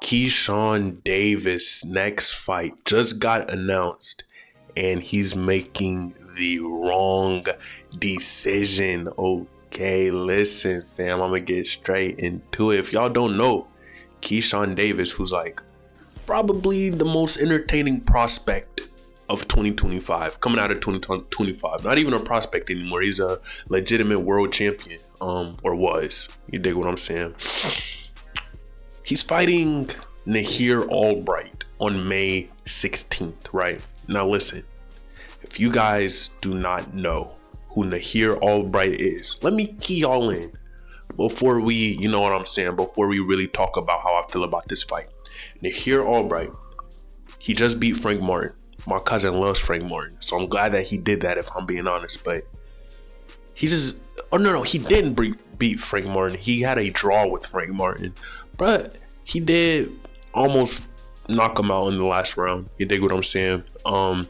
Keyshawn Davis' next fight just got announced, and he's making the wrong decision. Okay, listen, fam, I'm gonna get straight into it. If y'all don't know, Keyshawn Davis, who's like probably the most entertaining prospect of 2025, coming out of 2025, not even a prospect anymore. He's a legitimate world champion, or was. You dig what I'm saying? He's fighting Nahir Albright on May 16th, right? Now listen, if you guys do not know who Nahir Albright is, let me key y'all in before we, you know what I'm saying, before we really talk about how I feel about this fight. Nahir Albright, he just beat Frank Martin. My cousin loves Frank Martin, so I'm glad that he did that, if I'm being honest. But he didn't beat Frank Martin. He had a draw with Frank Martin, but he did almost knock him out in the last round. You dig what I'm saying? And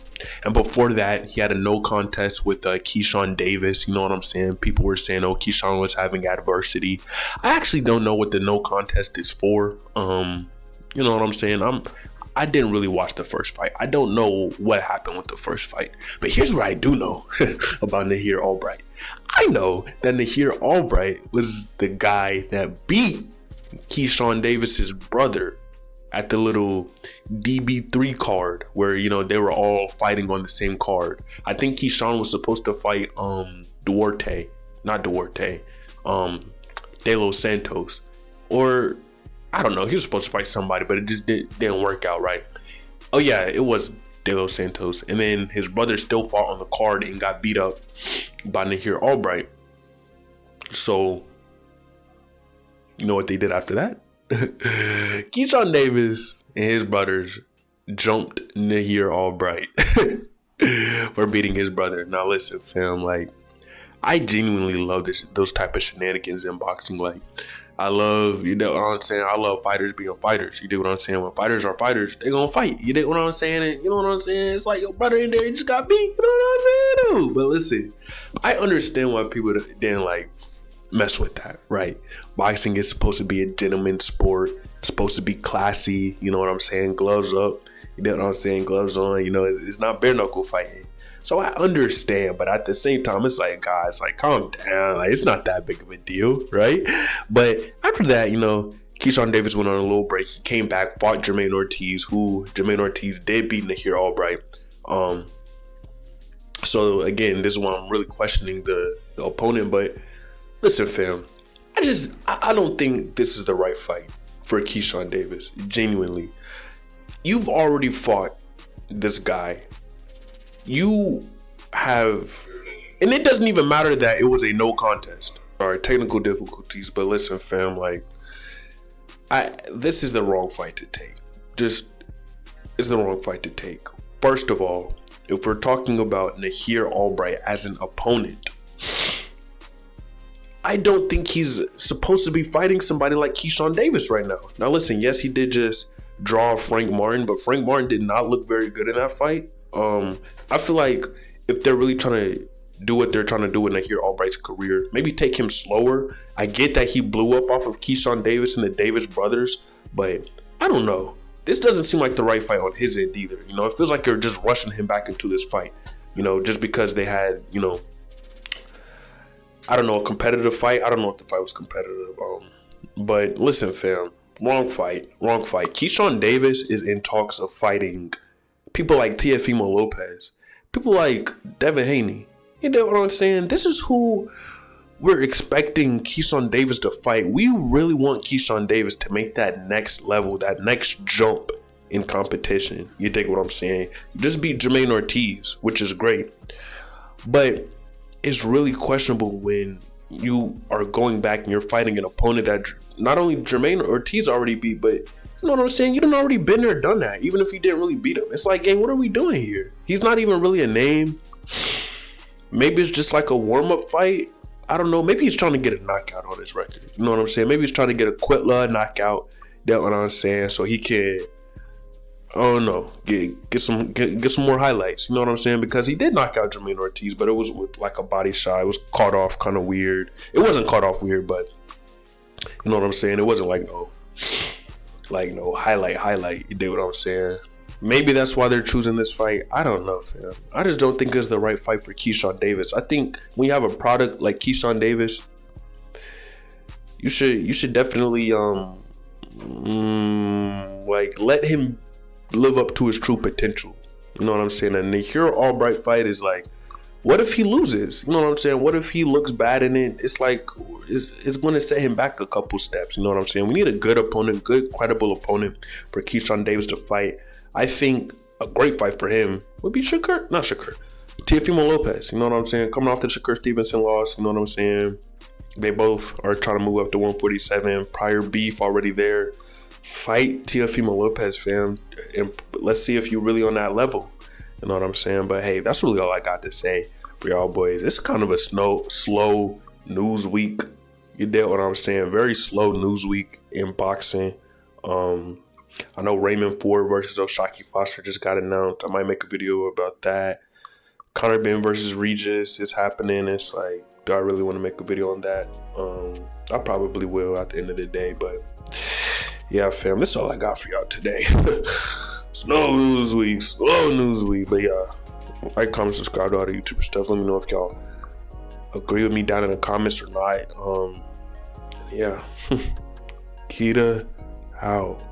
before that, he had a no contest with Keyshawn Davis. You know what I'm saying? People were saying, oh, Keyshawn was having adversity. I actually don't know what the no contest is for. You know what I'm saying? I didn't really watch the first fight. I don't know what happened with the first fight. But here's what I do know about Nahir Albright. I know that Nahir Albright was the guy that beat Keyshawn Davis's brother at the little DB3 card where, you know, they were all fighting on the same card. I think Keyshawn was supposed to fight De Los Santos, or I don't know, he was supposed to fight somebody, but it just didn't work out right. Oh yeah, it was De Los Santos. And then his brother still fought on the card and got beat up by Nahir Albright. So you know what they did after that? Keyshawn Davis and his brothers jumped Nahir Albright for beating his brother. Now listen, fam, like, I genuinely love those type of shenanigans in boxing. Like, I love, you know what I'm saying? I love fighters being fighters. You dig what I'm saying? When fighters are fighters, they gonna fight. You dig what I'm saying? And you know what I'm saying? It's like your brother in there, he just got beat. You know what I'm saying? But listen, I understand why people didn't like mess with that, right? Boxing is supposed to be a gentleman's sport. It's supposed to be classy. You know what I'm saying? Gloves up. You know what I'm saying? Gloves on. You know, it's not bare knuckle fighting. So I understand, but at the same time, it's like, guys, like, calm down. Like, it's not that big of a deal, right? But after that, you know, Keyshawn Davis went on a little break. He came back, fought Jermaine Ortiz, who Jermaine Ortiz did beat Nahir Albright. So again, this is why I'm really questioning the opponent. But listen, fam, I don't think this is the right fight for Keyshawn Davis. Genuinely, you've already fought this guy. You have, and it doesn't even matter that it was a no contest. All right, technical difficulties, but listen, fam, like, this is the wrong fight to take. It's the wrong fight to take. First of all, if we're talking about Nahir Albright as an opponent, I don't think he's supposed to be fighting somebody like Keyshawn Davis right now. Now listen, yes, he did just draw Frank Martin, but Frank Martin did not look very good in that fight. I feel like if they're really trying to do what they're trying to do with Nahir Albright's career, maybe take him slower. I get that he blew up off of Keyshawn Davis and the Davis brothers, but I don't know. This doesn't seem like the right fight on his end either. You know, it feels like you're just rushing him back into this fight, you know, just because they had, you know, I don't know, a competitive fight. I don't know if the fight was competitive. But listen, fam, wrong fight. Keyshawn Davis is in talks of fighting people like Teofimo Lopez, people like Devin Haney. You know what I'm saying? This is who we're expecting Keyshawn Davis to fight. We really want Keyshawn Davis to make that next level, that next jump in competition. You dig what I'm saying? You just beat Jermaine Ortiz, which is great. But it's really questionable when you are going back and you're fighting an opponent that not only Jermaine Ortiz already beat, but you know what I'm saying? You done already been there, done that, even if you didn't really beat him. It's like, gang, what are we doing here? He's not even really a name. Maybe it's just like a warm-up fight. I don't know. Maybe he's trying to get a knockout on his record. You know what I'm saying? Maybe he's trying to get a Quitla knockout. You know what I'm saying? So he can, I don't know, get some more highlights. You know what I'm saying? Because he did knock out Jermaine Ortiz, but it was with like a body shot. It was caught off kind of weird. It wasn't caught off weird, but you know what I'm saying? It wasn't like, no, like no highlight. You dig what I'm saying? Maybe that's why they're choosing this fight. I don't know, fam. I just don't think it's the right fight for Keyshawn Davis. I think when you have a product like Keyshawn Davis, you should definitely like let him live up to his true potential. You know what I'm saying? And the Hero Albright fight is like, what if he loses? You know what I'm saying? What if he looks bad in it? It's like, it's going to set him back a couple steps. You know what I'm saying? We need a good opponent, good, credible opponent for Keyshawn Davis to fight. I think a great fight for him would be Teofimo Lopez. You know what I'm saying? Coming off the Shakur Stevenson loss, you know what I'm saying? They both are trying to move up to 147. Prior beef already there. Fight Teofimo Lopez, fam. And let's see if you're really on that level. You know what I'm saying? But hey, that's really all I got to say for y'all boys. It's kind of a slow news week. You get what I'm saying? Very slow news week in boxing. I know Raymond Ford versus O'Shaquie Foster just got announced. I might make a video about that. Conor Ben versus Regis is happening. It's like, do I really want to make a video on that? I probably will at the end of the day. But yeah, fam, that's all I got for y'all today. Slow news week. But yeah, like, comment, subscribe to all the YouTuber stuff. Let me know if y'all agree with me down in the comments or not. Yeah. Kita out.